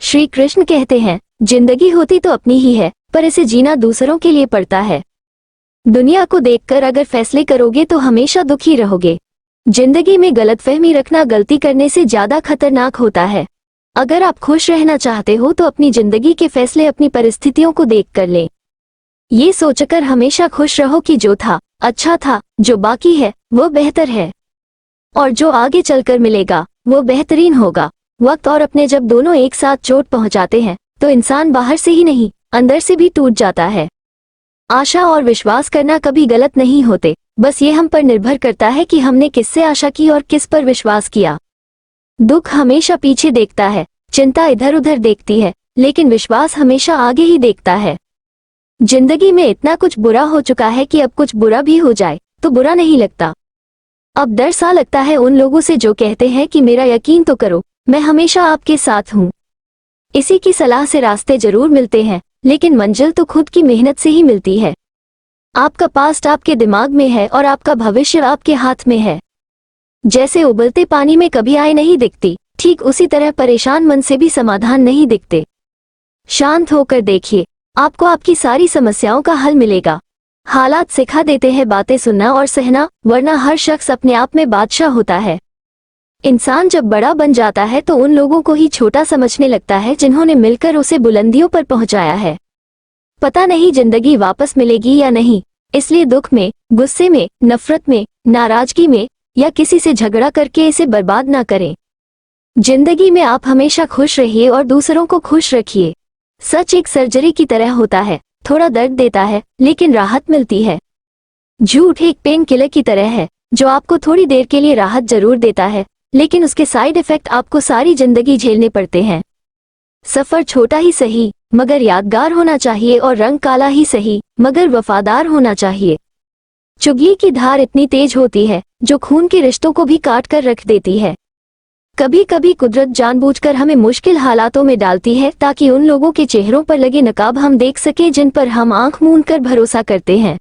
श्री कृष्ण कहते हैं, जिंदगी होती तो अपनी ही है, पर इसे जीना दूसरों के लिए पड़ता है। दुनिया को देखकर अगर फैसले करोगे तो हमेशा दुखी रहोगे। जिंदगी में गलतफहमी रखना गलती करने से ज्यादा खतरनाक होता है। अगर आप खुश रहना चाहते हो तो अपनी जिंदगी के फैसले अपनी परिस्थितियों को देख कर लें। ये सोचकर हमेशा खुश रहो कि जो था अच्छा था, जो बाकी है वो बेहतर है, और जो आगे चलकर मिलेगा वो बेहतरीन होगा। वक्त और अपने जब दोनों एक साथ चोट पहुंचाते हैं तो इंसान बाहर से ही नहीं, अंदर से भी टूट जाता है। आशा और विश्वास करना कभी गलत नहीं होते, बस ये हम पर निर्भर करता है कि हमने किससे आशा की और किस पर विश्वास किया। दुख हमेशा पीछे देखता है, चिंता इधर उधर देखती है, लेकिन विश्वास हमेशा आगे ही देखता है। जिंदगी में इतना कुछ बुरा हो चुका है कि अब कुछ बुरा भी हो जाए तो बुरा नहीं लगता। अब डर सा लगता है उन लोगों से जो कहते हैं कि मेरा यकीन तो करो, मैं हमेशा आपके साथ हूँ। इसी की सलाह से रास्ते जरूर मिलते हैं, लेकिन मंजिल तो खुद की मेहनत से ही मिलती है। आपका पास्ट आपके दिमाग में है और आपका भविष्य आपके हाथ में है। जैसे उबलते पानी में कभी आय नहीं दिखती, ठीक उसी तरह परेशान मन से भी समाधान नहीं दिखते। शांत होकर देखिए, आपको आपकी सारी समस्याओं का हल मिलेगा। हालात सिखा देते हैं बातें सुनना और सहना, वरना हर शख्स अपने आप में बादशाह होता है। इंसान जब बड़ा बन जाता है तो उन लोगों को ही छोटा समझने लगता है जिन्होंने मिलकर उसे बुलंदियों पर पहुंचाया है। पता नहीं जिंदगी वापस मिलेगी या नहीं, इसलिए दुख में, गुस्से में, नफरत में, नाराजगी में या किसी से झगड़ा करके इसे बर्बाद ना करें। जिंदगी में आप हमेशा खुश रहिए और दूसरों को खुश रखिए। सच एक सर्जरी की तरह होता है, थोड़ा दर्द देता है लेकिन राहत मिलती है। झूठ एक पेन किलर की तरह है, जो आपको थोड़ी देर के लिए राहत जरूर देता है, लेकिन उसके साइड इफेक्ट आपको सारी जिंदगी झेलने पड़ते हैं। सफर छोटा ही सही मगर यादगार होना चाहिए, और रंग काला ही सही मगर वफादार होना चाहिए। चुगली की धार इतनी तेज होती है जो खून के रिश्तों को भी काट कर रख देती है। कभी कभी कुदरत जानबूझकर हमें मुश्किल हालातों में डालती है ताकि उन लोगों के चेहरों पर लगे नकाब हम देख सकें जिन पर हम आंख मूंद कर भरोसा करते हैं।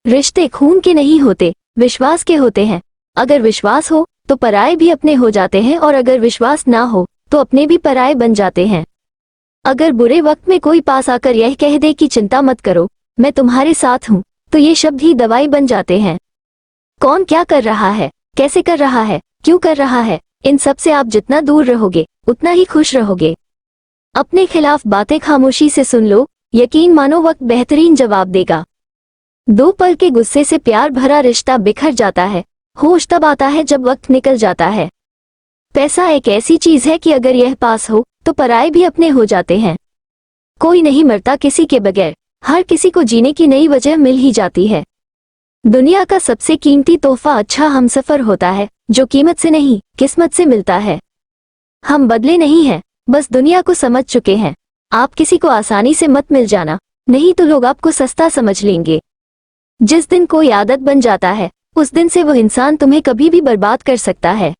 रिश्ते खून के नहीं होते, विश्वास के होते हैं। अगर विश्वास हो तो पराये भी अपने हो जाते हैं, और अगर विश्वास ना हो तो अपने भी पराये बन जाते हैं। अगर बुरे वक्त में कोई पास आकर यह कह दे कि चिंता मत करो, मैं तुम्हारे साथ हूँ, तो ये शब्द ही दवाई बन जाते हैं। कौन क्या कर रहा है, कैसे कर रहा है, क्यों कर रहा है, इन सब से आप जितना दूर रहोगे उतना ही खुश रहोगे। अपने खिलाफ बातें खामोशी से सुन लो, यकीन मानो वक्त बेहतरीन जवाब देगा। दो पल के गुस्से से प्यार भरा रिश्ता बिखर जाता है। होश तब आता है जब वक्त निकल जाता है। पैसा एक ऐसी चीज है कि अगर यह पास हो तो पराये भी अपने हो जाते हैं। कोई नहीं मरता किसी के बगैर, हर किसी को जीने की नई वजह मिल ही जाती है। दुनिया का सबसे कीमती तोहफा अच्छा हमसफर होता है, जो कीमत से नहीं किस्मत से मिलता है। हम बदले नहीं हैं, बस दुनिया को समझ चुके हैं। आप किसी को आसानी से मत मिल जाना, नहीं तो लोग आपको सस्ता समझ लेंगे। जिस दिन कोई आदत बन जाता है उस दिन से वो इंसान तुम्हें कभी भी बर्बाद कर सकता है।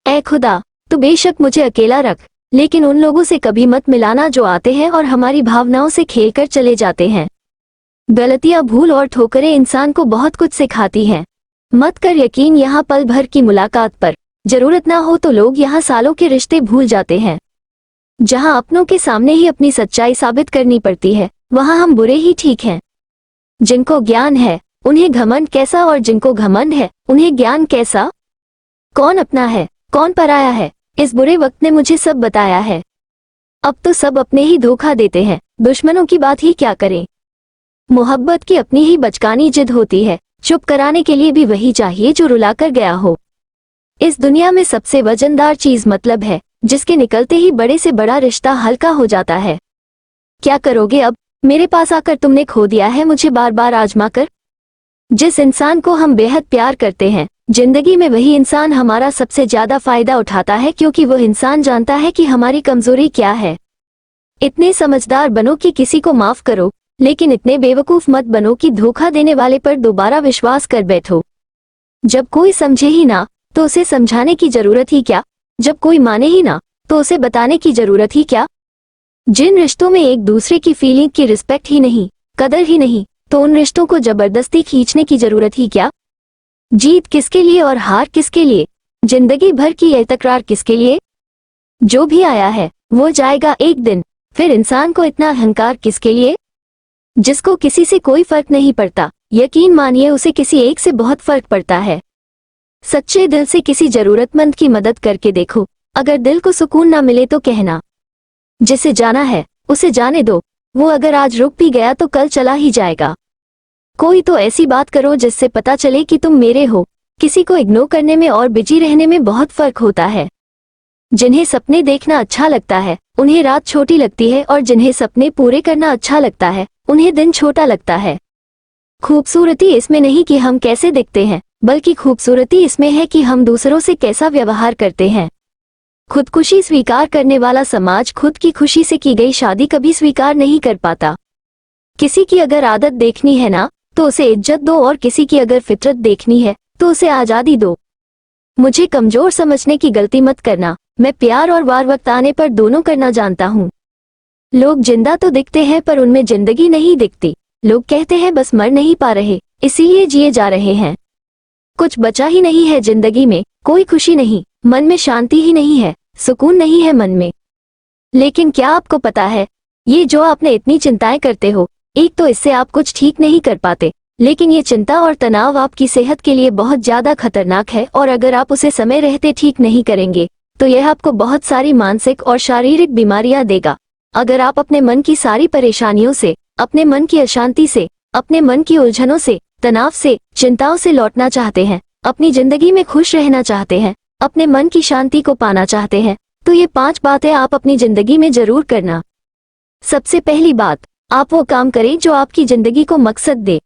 ऐ खुदा, तू बेशक मुझे अकेला रख, लेकिन उन लोगों से कभी मत मिलाना जो आते हैं और हमारी भावनाओं से खेलकर चले जाते हैं। गलतियां, भूल और ठोकरें इंसान को बहुत कुछ सिखाती हैं। मत कर यकीन यहाँ पल भर की मुलाकात पर, जरूरत ना हो तो लोग यहाँ सालों के रिश्ते भूल जाते हैं। जहाँ अपनों के सामने ही अपनी सच्चाई साबित करनी पड़ती है, वहाँ हम बुरे ही ठीक हैं। जिनको ज्ञान है उन्हें घमंड कैसा, और जिनको घमंड है उन्हें ज्ञान कैसा। कौन अपना है कौन पराया है, इस बुरे वक्त ने मुझे सब बताया है। अब तो सब अपने ही धोखा देते हैं, दुश्मनों की बात ही क्या करें। मोहब्बत की अपनी ही बचकानी जिद होती है, चुप कराने के लिए भी वही चाहिए जो रुलाकर गया हो। इस दुनिया में सबसे वजनदार चीज मतलब है, जिसके निकलते ही बड़े से बड़ा रिश्ता हल्का हो जाता है। क्या करोगे अब, मेरे पास आकर तुमने खो दिया है मुझे बार बार आजमा कर। जिस इंसान को हम बेहद प्यार करते हैं, जिंदगी में वही इंसान हमारा सबसे ज्यादा फायदा उठाता है, क्योंकि वो इंसान जानता है कि हमारी कमजोरी क्या है। इतने समझदार बनो कि किसी को माफ करो, लेकिन इतने बेवकूफ मत बनो कि धोखा देने वाले पर दोबारा विश्वास कर बैठो। जब कोई समझे ही ना तो उसे समझाने की जरूरत ही क्या, जब कोई माने ही ना तो उसे बताने की जरूरत ही क्या। जिन रिश्तों में एक दूसरे की फीलिंग की रिस्पेक्ट ही नहीं, कदर ही नहीं, तो उन रिश्तों को जबरदस्ती खींचने की जरूरत ही क्या। जीत किसके लिए और हार किसके लिए, जिंदगी भर की यह तकरार किसके लिए। जो भी आया है वो जाएगा एक दिन। फिर इंसान को इतना अहंकार किसके लिए, जिसको किसी से कोई फर्क नहीं पड़ता। यकीन मानिए उसे किसी एक से बहुत फर्क पड़ता है। सच्चे दिल से किसी जरूरतमंद की मदद करके देखो। अगर दिल को सुकून ना मिले तो कहना, जिसे जाना है उसे जाने दो। वो अगर आज रुक भी गया तो कल चला ही जाएगा। कोई तो ऐसी बात करो जिससे पता चले कि तुम मेरे हो। किसी को इग्नोर करने में और बिजी रहने में बहुत फर्क होता है। जिन्हें सपने देखना अच्छा लगता है उन्हें रात छोटी लगती है, और जिन्हें सपने पूरे करना अच्छा लगता है उन्हें दिन छोटा लगता है। खूबसूरती इसमें नहीं कि हम कैसे दिखते हैं, बल्कि खूबसूरती इसमें है कि हम दूसरों से कैसा व्यवहार करते हैं। खुदकुशी स्वीकार करने वाला समाज खुद की खुशी से की गई शादी कभी स्वीकार नहीं कर पाता। किसी की अगर आदत देखनी है ना तो उसे इज्जत दो, और किसी की अगर फितरत देखनी है तो उसे आजादी दो। मुझे कमजोर समझने की गलती मत करना। मैं प्यार और वार वक्त आने पर दोनों करना जानता हूँ। लोग जिंदा तो दिखते हैं पर उनमें जिंदगी नहीं दिखती। लोग कहते हैं बस मर नहीं पा रहे इसीलिए जिए जा रहे हैं। कुछ बचा ही नहीं है जिंदगी में, कोई खुशी नहीं, मन में शांति ही नहीं है, सुकून नहीं है मन में। लेकिन क्या आपको पता है, ये जो आपने इतनी चिंताएं करते हो, एक तो इससे आप कुछ ठीक नहीं कर पाते, लेकिन ये चिंता और तनाव आपकी सेहत के लिए बहुत ज्यादा खतरनाक है। और अगर आप उसे समय रहते ठीक नहीं करेंगे तो यह आपको बहुत सारी मानसिक और शारीरिक बीमारियां देगा। अगर आप अपने मन की सारी परेशानियों से, अपने मन की अशांति से, अपने मन की उलझनों से, तनाव से, चिंताओं से लौटना चाहते हैं, अपनी जिंदगी में खुश रहना चाहते हैं, अपने मन की शांति को पाना चाहते हैं, तो ये 5 बातें आप अपनी जिंदगी में जरूर करना। सबसे पहली बात, आप वो काम करें जो आपकी जिंदगी को मकसद दे।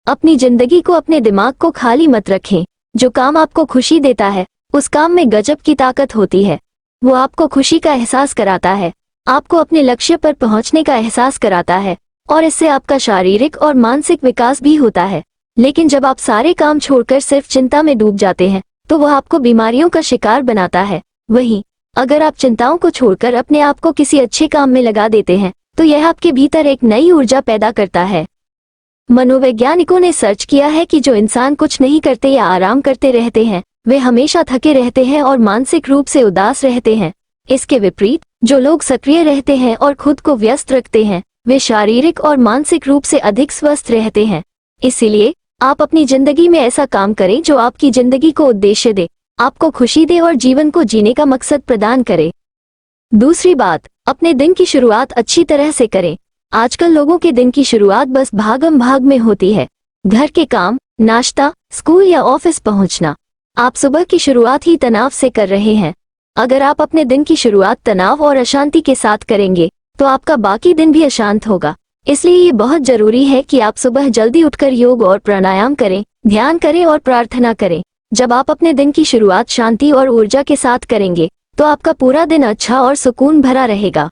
अपनी जिंदगी को, अपने दिमाग को खाली मत रखें। जो काम आपको खुशी देता है उस काम में गजब की ताकत होती है। वो आपको खुशी का एहसास कराता है, आपको अपने लक्ष्य पर पहुंचने का एहसास कराता है, और इससे आपका शारीरिक और मानसिक विकास भी होता है। लेकिन जब आप सारे काम छोड़कर सिर्फ चिंता में डूब जाते हैं तो वह आपको बीमारियों का शिकार बनाता है। वहीं अगर आप चिंताओं को छोड़कर अपने आप को किसी अच्छे काम में लगा देते हैं तो यह आपके भीतर एक नई ऊर्जा पैदा करता है। मनोवैज्ञानिकों ने सर्च किया है कि जो इंसान कुछ नहीं करते या आराम करते रहते हैं वे हमेशा थके रहते हैं और मानसिक रूप से उदास रहते हैं। इसके विपरीत जो लोग सक्रिय रहते हैं और खुद को व्यस्त रखते हैं वे शारीरिक और मानसिक रूप से अधिक स्वस्थ रहते हैं। इसीलिए आप अपनी जिंदगी में ऐसा काम करें जो आपकी जिंदगी को उद्देश्य दे, आपको खुशी दे और जीवन को जीने का मकसद प्रदान करे। दूसरी बात, अपने दिन की शुरुआत अच्छी तरह से करें। आजकल लोगों के दिन की शुरुआत बस भागम भाग में होती है। घर के काम, नाश्ता, स्कूल या ऑफिस पहुंचना। आप सुबह की शुरुआत ही तनाव से कर रहे हैं। अगर आप अपने दिन की शुरुआत तनाव और अशांति के साथ करेंगे तो आपका बाकी दिन भी अशांत होगा। इसलिए ये बहुत जरूरी है कि आप सुबह जल्दी उठकर योग और प्राणायाम करें, ध्यान करें और प्रार्थना करें। जब आप अपने दिन की शुरुआत शांति और ऊर्जा के साथ करेंगे तो आपका पूरा दिन अच्छा और सुकून भरा रहेगा।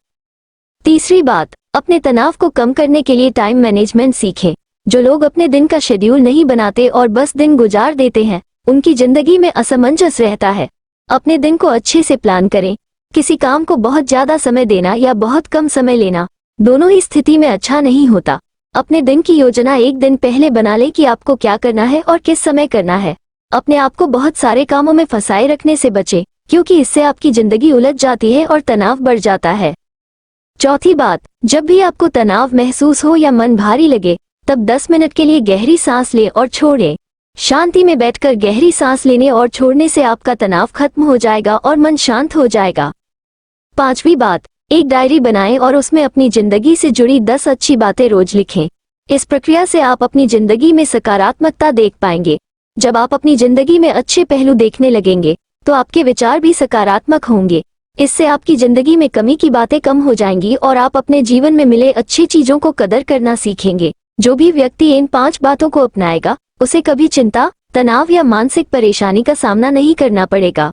तीसरी बात, अपने तनाव को कम करने के लिए टाइम मैनेजमेंट सीखें। जो लोग अपने दिन का शेड्यूल नहीं बनाते और बस दिन गुजार देते हैं उनकी जिंदगी में असमंजस रहता है। अपने दिन को अच्छे से प्लान करें। किसी काम को बहुत ज्यादा समय देना या बहुत कम समय लेना, दोनों ही स्थिति में अच्छा नहीं होता। अपने दिन की योजना एक दिन पहले बना लें कि आपको क्या करना है और किस समय करना है। अपने आप को बहुत सारे कामों में फंसाए रखने से बचें, क्योंकि इससे आपकी जिंदगी उलझ जाती है और तनाव बढ़ जाता है। चौथी बात, जब भी आपको तनाव महसूस हो या मन भारी लगे तब 10 मिनट के लिए गहरी सांस लें और छोड़ें। शांति में बैठकर गहरी सांस लेने और छोड़ने से आपका तनाव खत्म हो जाएगा और मन शांत हो जाएगा। पांचवी बात, एक डायरी बनाएं और उसमें अपनी जिंदगी से जुड़ी 10 अच्छी बातें रोज लिखें। इस प्रक्रिया से आप अपनी जिंदगी में सकारात्मकता देख पाएंगे। जब आप अपनी जिंदगी में अच्छे पहलू देखने लगेंगे तो आपके विचार भी सकारात्मक होंगे। इससे आपकी जिंदगी में कमी की बातें कम हो जाएंगी और आप अपने जीवन में मिले अच्छी चीजों को कदर करना सीखेंगे। जो भी व्यक्ति इन 5 बातों को अपनाएगा उसे कभी चिंता, तनाव या मानसिक परेशानी का सामना नहीं करना पड़ेगा।